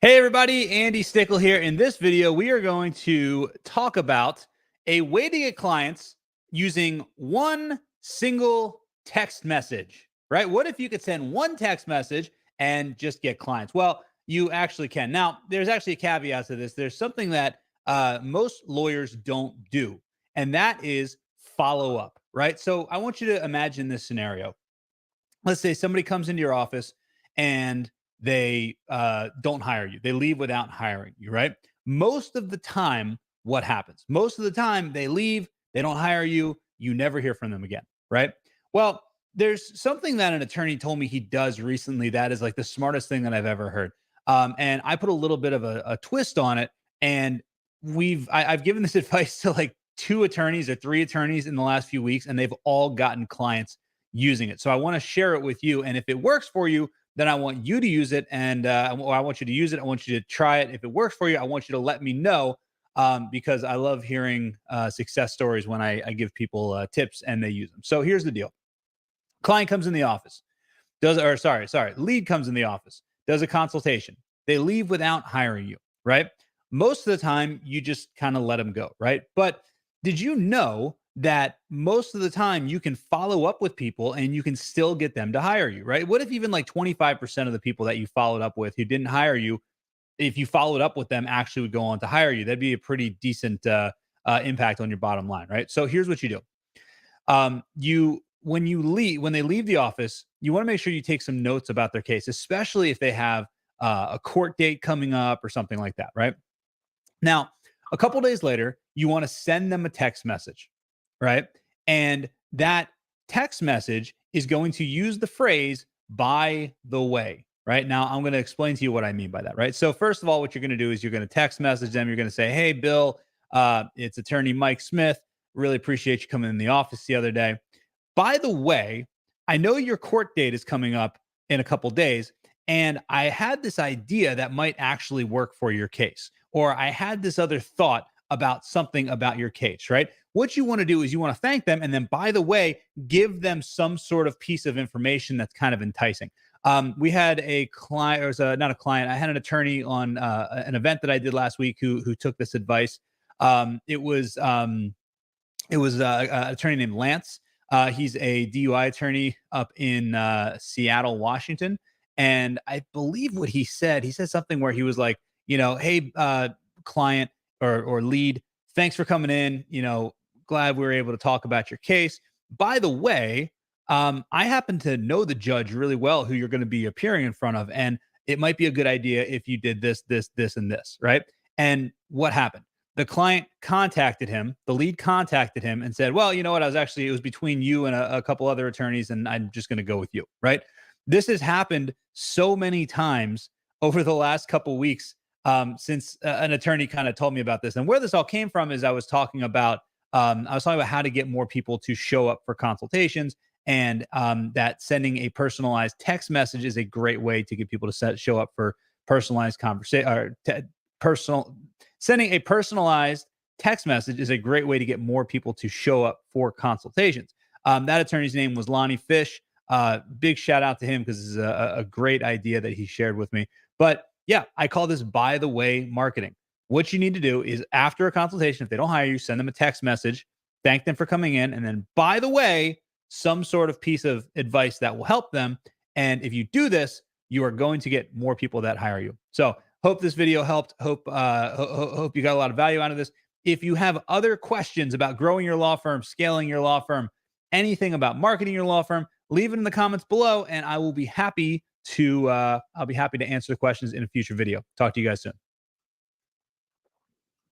Hey everybody, Andy Stickle here. In this video, we are going to talk about a way to get clients using one single text message, right? What if you could send one text message and just get clients? Well, you actually can. Now, there's actually a caveat to this. There's something that most lawyers don't do, and that is follow up, right? So I want you to imagine this scenario. Let's say somebody comes into your office and they don't hire you. They leave without hiring you, right? Most of the time, what happens? Most of the time, they leave, they don't hire you, you never hear from them again, right? Well, there's something that an attorney told me he does recently that is like the smartest thing that I've ever heard. And I put a little bit of a twist on it. And I've given this advice to like two attorneys or three attorneys in the last few weeks, and they've all gotten clients using it. So I want to share it with you. And if it works for you, then I want you to use it. And I want you to use it. I want you to try it. If it works for you, I want you to let me know because I love hearing success stories when I give people tips and they use them. So here's the deal. Client comes in the office, lead comes in the office, does a consultation. They leave without hiring you, right? Most of the time, you just kind of let them go, right? But did you know that most of the time you can follow up with people and you can still get them to hire you, right? What if even like 25% of the people that you followed up with who didn't hire you, if you followed up with them, actually would go on to hire you? That'd be a pretty decent impact on your bottom line, right? So here's what you do. You when they leave the office, you want to make sure you take some notes about their case, especially if they have a court date coming up or something like that, right? Now, a couple days later, you want to send them a text message, right? And that text message is going to use the phrase by the way, right? Now, I'm going to explain to you what I mean by that, right? So, first of all, what you're going to do is you're going to text message them. You're going to say, "Hey, Bill, it's attorney Mike Smith. Really appreciate you coming in the office the other day. By the way, I know your court date is coming up in a couple days, and I had this idea that might actually work for your case, or I had this other thought about something about your case, right? What you want to do is you want to thank them. And then, by the way, give them some sort of piece of information that's kind of enticing. We had a client, or not a client, I had an attorney on an event that I did last week who took this advice. It was an attorney named Lance. He's a DUI attorney up in Seattle, Washington. And I believe what he said something where he was like, hey, client or lead, thanks for coming in. Glad we were able to talk about your case. By the way, I happen to know the judge really well who you're going to be appearing in front of. And it might be a good idea if you did this, this, this, and this, right? And what happened? The client contacted him, the lead contacted him and said, well, you know what? It was between you and a couple other attorneys, and I'm just going to go with you, right? This has happened so many times over the last couple weeks since an attorney kind of told me about this. And where this all came from is I was talking about how to get more people to show up for consultations, and that sending a personalized text message is a great way to get people to show up for personalized conversation or personal sending a personalized text message is a great way to get more people to show up for consultations. That attorney's name was Lonnie Fish. Big shout out to him because this is a great idea that he shared with me. But yeah, I call this by the way marketing. What you need to do is after a consultation, if they don't hire you, send them a text message, thank them for coming in, and then by the way, some sort of piece of advice that will help them. And if you do this, you are going to get more people that hire you. So hope this video helped. Hope you got a lot of value out of this. If you have other questions about growing your law firm, scaling your law firm, anything about marketing your law firm, leave it in the comments below, and I will be happy to answer the questions in a future video. Talk to you guys soon.